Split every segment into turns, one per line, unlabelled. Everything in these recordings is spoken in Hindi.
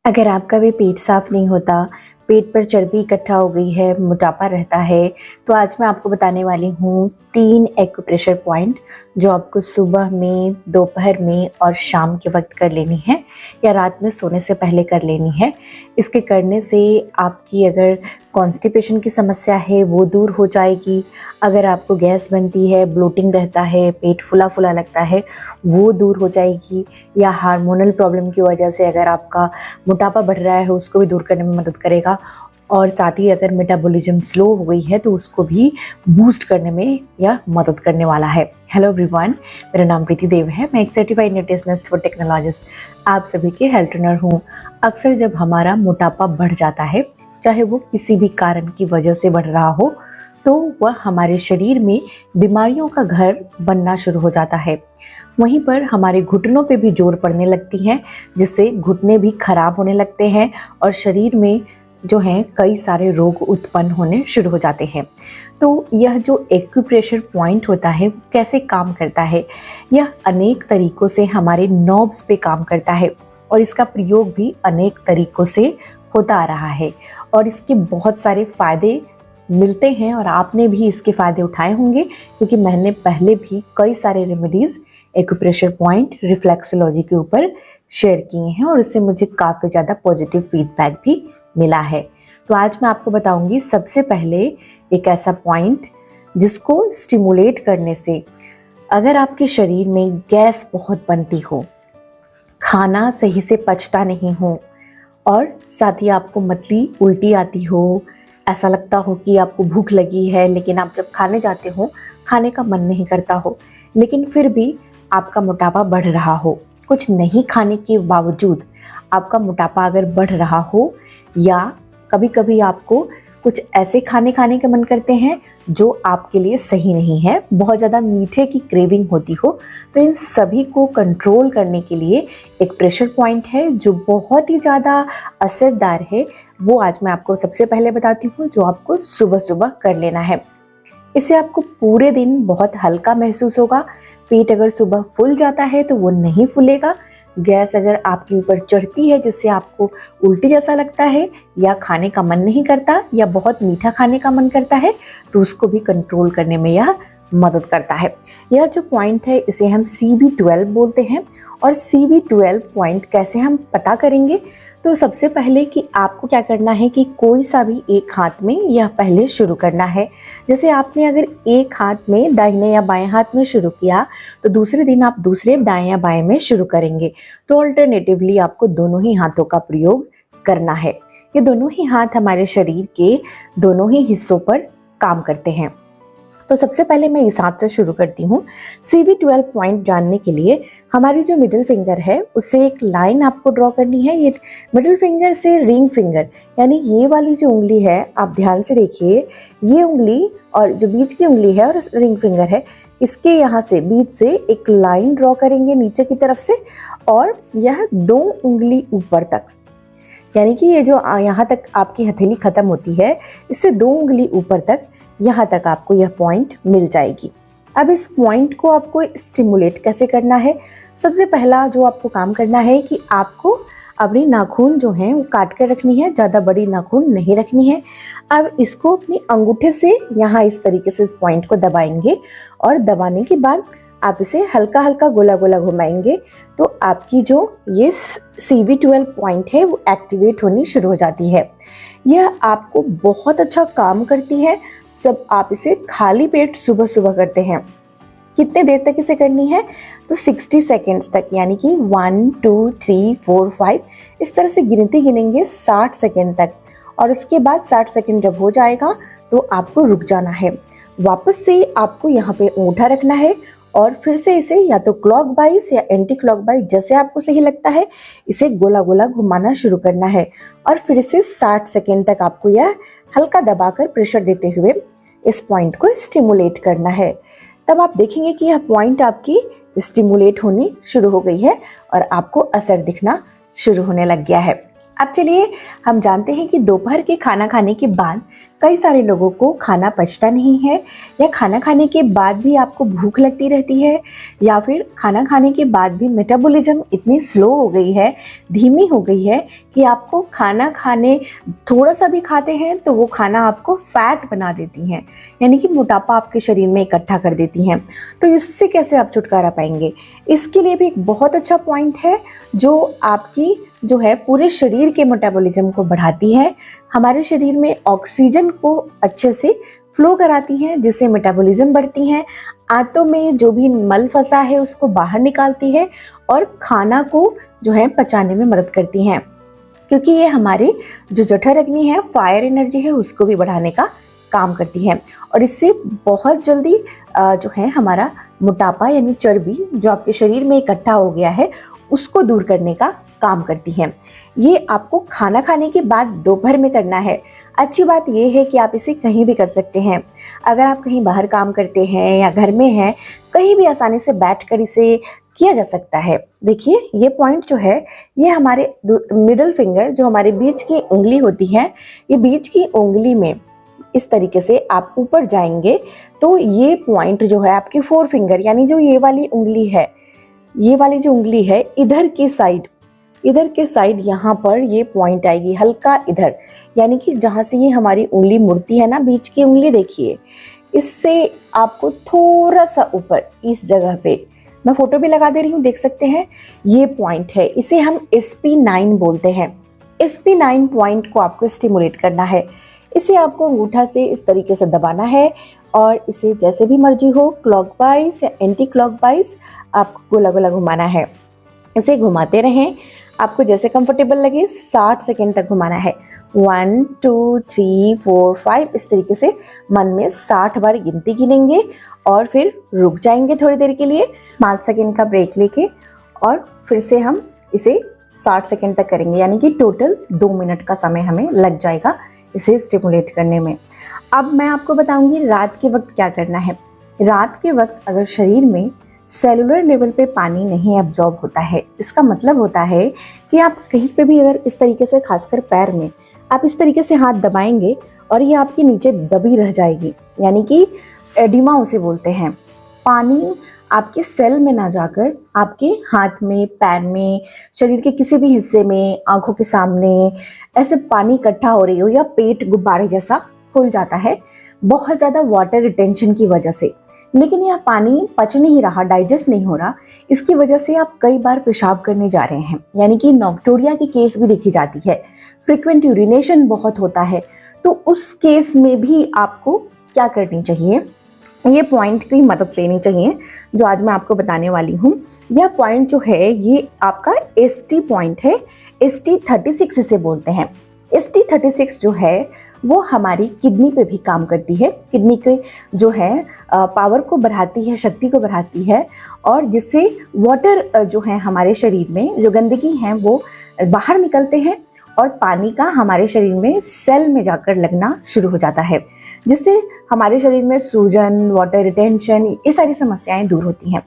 अगर आपका भी पेट साफ नहीं होता, पेट पर चर्बी इकट्ठा हो गई है, मोटापा रहता है, तो आज मैं आपको बताने वाली हूँ 3 एक्यूप्रेशर पॉइंट जो आपको सुबह में, दोपहर में और शाम के वक्त कर लेनी है या रात में सोने से पहले कर लेनी है। इसके करने से आपकी अगर कॉन्स्टिपेशन की समस्या है वो दूर हो जाएगी। अगर आपको गैस बनती है, ब्लोटिंग रहता है, पेट फुला फुला लगता है, वो दूर हो जाएगी। या हार्मोनल प्रॉब्लम की वजह से अगर आपका मोटापा बढ़ रहा है उसको भी दूर करने में मदद करेगा। और साथ ही अगर मेटाबॉलिज्म स्लो हो गई है तो उसको भी बूस्ट करने में यह मदद करने वाला है। हेलो एवरीवन, मेरा नाम प्रीति देव है। मैं एक सर्टिफाइड न्यूट्रिशनिस्ट फूड टेक्नोलॉजिस्ट आप सभी की हेल्थ ट्रेनर हूँ। अक्सर जब हमारा मोटापा बढ़ जाता है, चाहे वो किसी भी कारण की वजह से बढ़ रहा हो, तो वह हमारे शरीर में बीमारियों का घर बनना शुरू हो जाता है। वहीं पर हमारे घुटनों पे भी जोर पड़ने लगती है, जिससे घुटने भी खराब होने लगते हैं और शरीर में जो हैं कई सारे रोग उत्पन्न होने शुरू हो जाते हैं। तो यह जो एक्यूप्रेशर पॉइंट होता है वो कैसे काम करता है? यह अनेक तरीकों से हमारे नर्व्स पे काम करता है और इसका प्रयोग भी अनेक तरीकों से होता आ रहा है और इसके बहुत सारे फ़ायदे मिलते हैं और आपने भी इसके फ़ायदे उठाए होंगे, क्योंकि मैंने पहले भी कई सारे रेमेडीज़ एक्यूप्रेशर पॉइंट रिफ्लेक्सोलॉजी के ऊपर शेयर किए हैं और इससे मुझे काफ़ी ज़्यादा पॉजिटिव फीडबैक भी मिला है। तो आज मैं आपको बताऊंगी सबसे पहले एक ऐसा पॉइंट जिसको स्टिमुलेट करने से अगर आपके शरीर में गैस बहुत बनती हो, खाना सही से पचता नहीं हो और साथ ही आपको मतली उल्टी आती हो, ऐसा लगता हो कि आपको भूख लगी है लेकिन आप जब खाने जाते हो खाने का मन नहीं करता हो, लेकिन फिर भी आपका मोटापा बढ़ रहा हो, कुछ नहीं खाने के बावजूद आपका मोटापा अगर बढ़ रहा हो, या कभी कभी आपको कुछ ऐसे खाने के मन करते हैं जो आपके लिए सही नहीं है, बहुत ज़्यादा मीठे की क्रेविंग होती हो, तो इन सभी को कंट्रोल करने के लिए एक प्रेशर पॉइंट है जो बहुत ही ज़्यादा असरदार है। वो आज मैं आपको सबसे पहले बताती हूँ, जो आपको सुबह सुबह कर लेना है। इससे आपको पूरे दिन बहुत हल्का महसूस होगा। पेट अगर सुबह फूल जाता है तो वो नहीं फूलेगा। गैस अगर आपके ऊपर चढ़ती है जिससे आपको उल्टी जैसा लगता है या खाने का मन नहीं करता या बहुत मीठा खाने का मन करता है, तो उसको भी कंट्रोल करने में यह मदद करता है। यह जो पॉइंट है इसे हम CB12 बोलते हैं। और CB12 पॉइंट कैसे हम पता करेंगे? तो सबसे पहले कि आपको क्या करना है कि कोई सा भी एक हाथ में यह पहले शुरू करना है। जैसे आपने अगर एक हाथ में दाहिने या बाएं हाथ में शुरू किया तो दूसरे दिन आप दूसरे दाएं या बाएं में शुरू करेंगे। तो अल्टरनेटिवली आपको दोनों ही हाथों का प्रयोग करना है। ये दोनों ही हाथ हमारे शरीर के दोनों ही हिस्सों पर काम करते हैं। तो सबसे पहले मैं इस हाथ से शुरू करती हूँ। CB12 पॉइंट जानने के लिए हमारी जो मिडिल फिंगर है उससे एक लाइन आपको ड्रॉ करनी है। ये मिडिल फिंगर से रिंग फिंगर, यानी ये वाली जो उंगली है, आप ध्यान से देखिए, ये उंगली और जो बीच की उंगली है और रिंग फिंगर है, इसके यहाँ से बीच से एक लाइन ड्रॉ करेंगे नीचे की तरफ से, और यह 2 उंगली ऊपर तक, यानी कि ये जो यहाँ तक आपकी हथेली खत्म होती है, इससे 2 उंगली ऊपर तक, यहाँ तक आपको यह पॉइंट मिल जाएगी। अब इस पॉइंट को आपको स्टिमुलेट कैसे करना है? सबसे पहला जो आपको काम करना है कि आपको अपनी नाखून जो है वो काट कर रखनी है, ज़्यादा बड़ी नाखून नहीं रखनी है। अब इसको अपनी अंगूठे से यहाँ इस तरीके से इस पॉइंट को दबाएंगे और दबाने के बाद आप इसे हल्का हल्का गोला गोला घुमाएंगे, तो आपकी जो ये CB12 पॉइंट है वो एक्टिवेट होनी शुरू हो जाती है। यह आपको बहुत अच्छा काम करती है। सब आप इसे खाली पेट सुबह सुबह करते हैं। कितने देर तक इसे करनी है? तो 60 सेकेंड्स तक, यानी कि 1 2 3 4 5 इस तरह से गिनती गिनेंगे 60 सेकेंड तक। और उसके बाद 60 सेकेंड जब हो जाएगा तो आपको रुक जाना है। वापस से आपको यहाँ पे अंगूठा रखना है और फिर से इसे या तो क्लॉकवाइज या एंटी क्लॉकवाइज, जैसे आपको सही लगता है, इसे गोला गोला घुमाना शुरू करना है। और फिर से 60 सेकेंड तक आपको यह हल्का दबाकर प्रेशर देते हुए इस पॉइंट को स्टिमुलेट करना है। तब आप देखेंगे कि यह पॉइंट आपकी स्टिमुलेट होनी शुरू हो गई है और आपको असर दिखना शुरू होने लग गया है। अब चलिए हम जानते हैं कि दोपहर के खाना खाने के बाद कई सारे लोगों को खाना पचता नहीं है, या खाना खाने के बाद भी आपको भूख लगती रहती है, या फिर खाना खाने के बाद भी मेटाबॉलिज्म इतनी स्लो हो गई है, धीमी हो गई है कि आपको खाना खाने थोड़ा सा भी खाते हैं तो वो खाना आपको फैट बना देती हैं, यानी कि मोटापा आपके शरीर में इकट्ठा कर देती हैं। तो इससे कैसे आप छुटकारा पाएंगे? इसके लिए भी एक बहुत अच्छा पॉइंट है जो आपकी जो है पूरे शरीर के मेटाबॉलिज्म को बढ़ाती है, हमारे शरीर में ऑक्सीजन को अच्छे से फ्लो कराती है, जिससे मेटाबॉलिज्म बढ़ती है, आंतों में जो भी मल फंसा है उसको बाहर निकालती है और खाना को जो है पचाने में मदद करती हैं, क्योंकि ये हमारे जो जठर अग्नि है, फायर एनर्जी है, उसको भी बढ़ाने का काम करती है। और इससे बहुत जल्दी जो है हमारा मोटापा यानी चर्बी जो आपके शरीर में इकट्ठा हो गया है उसको दूर करने का काम करती है। ये आपको खाना खाने के बाद दोपहर में करना है। अच्छी बात यह है कि आप इसे कहीं भी कर सकते हैं। अगर आप कहीं बाहर काम करते हैं या घर में हैं, कहीं भी आसानी से बैठकर इसे किया जा सकता है। देखिए ये पॉइंट जो है, ये हमारे मिडिल फिंगर जो हमारे बीच की उंगली होती है, ये बीच की उंगली में इस तरीके से आप ऊपर जाएंगे तो ये पॉइंट जो है आपकी फोर फिंगर यानी जो ये वाली उंगली है, ये वाली जो उंगली है इधर के साइड यहाँ पर ये पॉइंट आएगी हल्का इधर, यानी कि जहाँ से ये हमारी उंगली मुड़ती है ना, बीच की उंगली देखिए, इससे आपको थोड़ा सा ऊपर इस जगह पे, मैं फोटो भी लगा दे रही हूँ, देख सकते हैं, ये पॉइंट है। इसे हम SP9 बोलते हैं। SP9 पॉइंट को आपको स्टिमुलेट करना है। इसे आपको अंगूठा से इस तरीके से दबाना है और इसे जैसे भी मर्जी हो, क्लॉकवाइज या एंटी क्लॉकवाइज, आपको गोला गोला घुमाना है। इसे घुमाते रहें, आपको जैसे कंफर्टेबल लगे 60 सेकेंड तक घुमाना है। 1 2 3 4 5 इस तरीके से मन में 60 बार गिनती गिनेंगे और फिर रुक जाएंगे थोड़ी देर के लिए, 5 सेकेंड का ब्रेक लेके, और फिर से हम इसे 60 सेकेंड तक करेंगे, यानी कि टोटल 2 मिनट का समय हमें लग जाएगा इसे स्टिमुलेट करने में। अब मैं आपको बताऊंगी रात के वक्त क्या करना है। रात के वक्त अगर शरीर में सेलुलर लेवल पे पानी नहीं एब्जॉर्ब होता है, इसका मतलब होता है कि आप कहीं पे भी अगर इस तरीके से, खासकर पैर में, आप इस तरीके से हाथ दबाएंगे और ये आपके नीचे दबी रह जाएगी, यानी कि एडिमा उसे बोलते हैं। पानी आपके सेल में ना जाकर आपके हाथ में, पैर में, शरीर के किसी भी हिस्से में, आंखों के सामने ऐसे पानी इकट्ठा हो रही हो, या पेट गुब्बारे जैसा फूल जाता है बहुत ज़्यादा वाटर रिटेंशन की वजह से। लेकिन यह पानी पच नहीं रहा, डाइजेस्ट नहीं हो रहा, इसकी वजह से आप कई बार पेशाब करने जा रहे हैं, यानी कि नॉक्टोरिया की केस भी देखी जाती है। फ्रिक्वेंट यूरिनेशन बहुत होता है, तो उस केस में भी आपको क्या करनी चाहिए, ये पॉइंट की मदद लेनी चाहिए जो आज मैं आपको बताने वाली हूँ। यह पॉइंट जो है ये आपका ST पॉइंट है, ST36 इसे बोलते हैं। ST36 जो है वो हमारी किडनी पे भी काम करती है, किडनी के जो है पावर को बढ़ाती है, शक्ति को बढ़ाती है, और जिससे वाटर जो है हमारे शरीर में जो गंदगी है वो बाहर निकलते हैं और पानी का हमारे शरीर में सेल में जाकर लगना शुरू हो जाता है, जिससे हमारे शरीर में सूजन, वाटर रिटेंशन, ये सारी समस्याएं दूर होती हैं।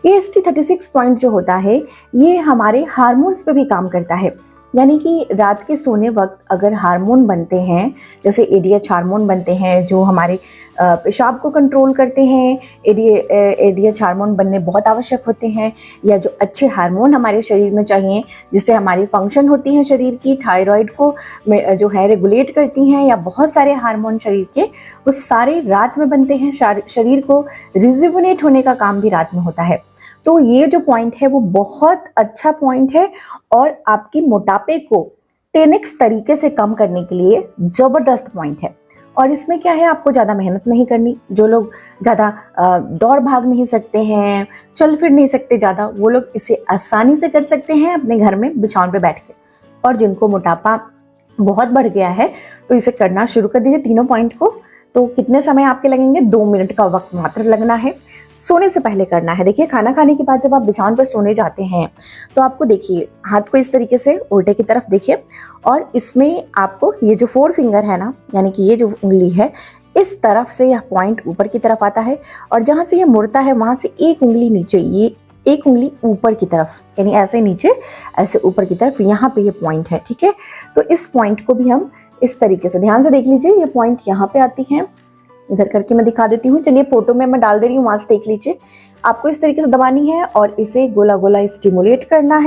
ये ST36 पॉइंट जो होता है ये हमारे हार्मोन्स पे भी काम करता है, यानी कि रात के सोने वक्त अगर हार्मोन बनते हैं, जैसे ADH हार्मोन बनते हैं जो हमारे पेशाब को कंट्रोल करते हैं, ADH हार्मोन बनने बहुत आवश्यक होते हैं, या जो अच्छे हार्मोन हमारे शरीर में चाहिए जिससे हमारी फंक्शन होती है शरीर की, थायराइड को जो है रेगुलेट करती हैं, या बहुत सारे हार्मोन शरीर के, वो सारे रात में बनते हैं। शरीर को रिजुविनेट होने का काम भी रात में होता है। तो ये जो पॉइंट है वो बहुत अच्छा पॉइंट है और आपकी मोटापे को 10x तरीके से कम करने के लिए ज़बरदस्त पॉइंट है। और इसमें क्या है, आपको ज़्यादा मेहनत नहीं करनी। जो लोग ज़्यादा दौड़ भाग नहीं सकते हैं, चल फिर नहीं सकते ज़्यादा, वो लोग इसे आसानी से कर सकते हैं अपने घर में बिछावन पे बैठ के। और जिनको मोटापा बहुत बढ़ गया है तो इसे करना शुरू कर दीजिए तीनों पॉइंट को। तो कितने समय आपके लगेंगे, 2 मिनट का वक्त मात्र लगना है। सोने से पहले करना है। देखिए खाना खाने के बाद जब आप बिछावन पर सोने जाते हैं तो आपको देखिए हाथ को इस तरीके से उल्टे की तरफ देखिए, और इसमें आपको ये जो 4 फिंगर है ना, यानी कि ये जो उंगली है, इस तरफ से यह पॉइंट ऊपर की तरफ आता है, और जहाँ से ये मुड़ता है वहाँ से एक उंगली नीचे, ये एक उंगली ऊपर की तरफ, यानी ऐसे नीचे ऐसे ऊपर की तरफ, यहाँ पे ये पॉइंट है। ठीक है, तो इस पॉइंट को भी हम इस तरीके से ध्यान से देख लीजिए, ये पॉइंट यहाँ पे आती हैं, इधर करके मैं दिखा देती हूँ। चलिए फोटो में मैं डाल दे रही हूँ, वहां से देख लीजिए। आपको इस तरीके से दबानी है और इसे गोला गोला स्टिमुलेट करना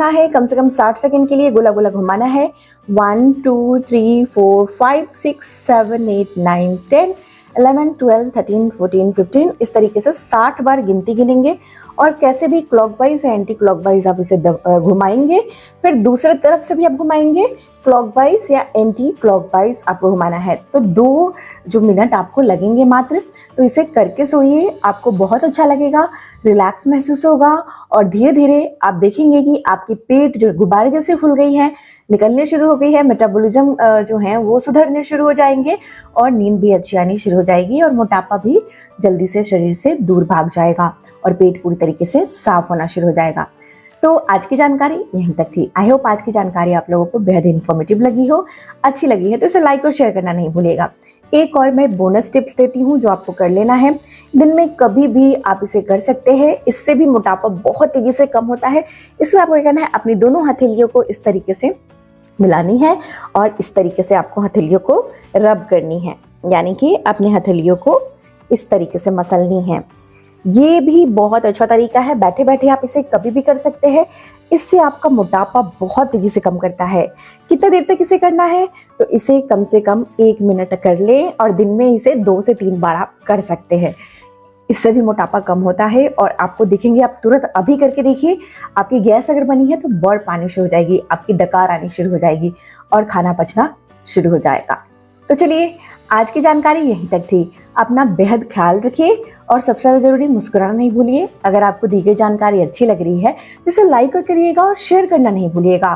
है। कम से कम 60 सेकंड के लिए गोला गोला घुमाना है। 1 2 3 4 5 6 7 8 9 10 11 12 13 14 15 इस तरीके से 60 बार गिनती गिनेंगे और कैसे भी क्लॉकवाइज या एंटी क्लॉकवाइज आप इसे घुमाएंगे। फिर दूसरे तरफ से भी आप घुमाएंगे, क्लॉकवाइज या एंटी क्लॉकवाइज आपको घुमाना है। तो 2 जो मिनट आपको लगेंगे मात्र, तो इसे करके सोइए, आपको बहुत अच्छा लगेगा, रिलैक्स महसूस होगा और धीरे धीरे आप देखेंगे कि आपकी पेट जो गुब्बारे जैसे फूल गई है, निकलने शुरू हो गई है, मेटाबॉलिज्म जो है वो सुधरने शुरू हो जाएंगे और नींद भी अच्छी आनी शुरू हो जाएगी और मोटापा भी जल्दी से शरीर से दूर भाग जाएगा और पेट पूरी तरीके से साफ होना शुरू हो जाएगा। तो आज की जानकारी यहीं तक थी। आई होप आज की जानकारी आप लोगों को बेहद इन्फॉर्मेटिव लगी हो, अच्छी लगी है तो इसे लाइक और शेयर करना नहीं भूलिएगा। एक और मैं बोनस टिप्स देती हूँ जो आपको कर लेना है। दिन में कभी भी आप इसे कर सकते हैं, इससे भी मोटापा बहुत तेजी से कम होता है। इसमें आपको क्या करना है, अपनी दोनों हथेलियों को इस तरीके से मिलानी है और इस तरीके से आपको हथेलियों को रब करनी है, यानी कि अपनी हथेलियों को इस तरीके से मसलनी है। ये भी बहुत अच्छा तरीका है, बैठे बैठे आप इसे कभी भी कर सकते हैं। इससे आपका मोटापा बहुत तेजी से कम करता है। कितना देर तक इसे करना है, तो इसे कम से कम 1 मिनट कर लें और दिन में इसे 2 से 3 बार आप कर सकते हैं। इससे भी मोटापा कम होता है और आपको दिखेंगे, आप तुरंत अभी करके देखिए, आपकी गैस अगर बनी है तो बढ़ पानी शुरू हो जाएगी, आपकी डकार आनी शुरू हो जाएगी और खाना पचना शुरू हो जाएगा। तो चलिए आज की जानकारी यहीं तक थी। अपना बेहद ख्याल रखिए और सबसे ज़्यादा जरूरी मुस्कुराना नहीं भूलिए। अगर आपको दी गई जानकारी अच्छी लग रही है तो इसे लाइक करिएगा और शेयर करना नहीं भूलिएगा।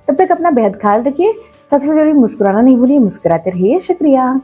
तब तक अपना बेहद ख्याल रखिए, सबसे जरूरी मुस्कुराना नहीं भूलिए, मुस्कुराते रहिए। शुक्रिया।